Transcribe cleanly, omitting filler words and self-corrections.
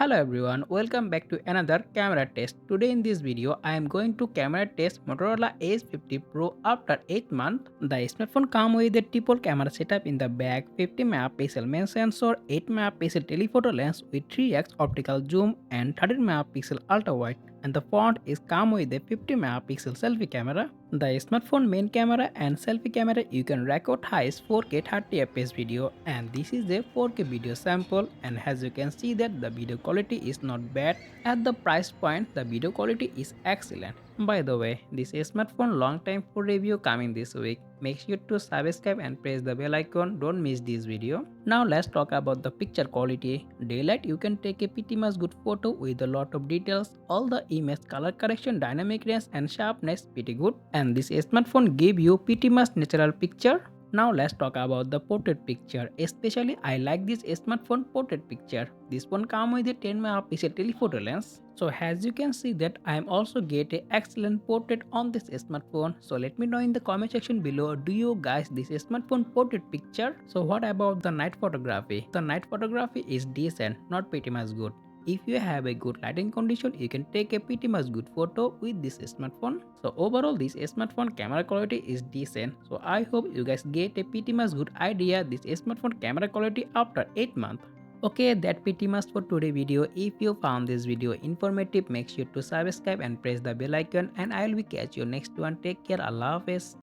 Hello everyone, welcome back to another camera test. Today in this video, I am going to camera test Motorola Edge 50 Pro after 8 months. The smartphone comes with a triple camera setup in the back, 50 megapixel main sensor, 8 megapixel telephoto lens with 3x optical zoom and 13 megapixel ultra wide. And the front is come with a 50 megapixel selfie camera. The smartphone main camera and selfie camera you can record highest 4K 30fps video, and this is a 4K video sample, and as you can see that the video quality is not bad. At the price point the video quality is excellent. By the way, this smartphone long time for review coming this week. Make sure to subscribe and press the bell icon, don't miss this video. Now let's talk about the picture quality. Daylight you can take a pretty much good photo with a lot of details. All the image color correction, dynamic range and sharpness pretty good. And this smartphone give you pretty much natural picture. Now let's talk about the portrait picture. Especially I like this smartphone portrait picture. This one comes with a 10 megapixel telephoto lens. So as you can see that I am also get a excellent portrait on this smartphone. So let me know in the comment section below, do you guys this smartphone portrait picture? So what about the night photography? The night photography is decent, not pretty much good. If you have a good lighting condition, you can take a pretty much good photo with this smartphone. So overall this smartphone camera quality is decent. So I hope you guys get a pretty much good idea this smartphone camera quality after 8 months. Okay, that pretty much for today video. If you found this video informative, make sure to subscribe and press the bell icon, and I will be catch you next one. Take care, Allah Hafiz.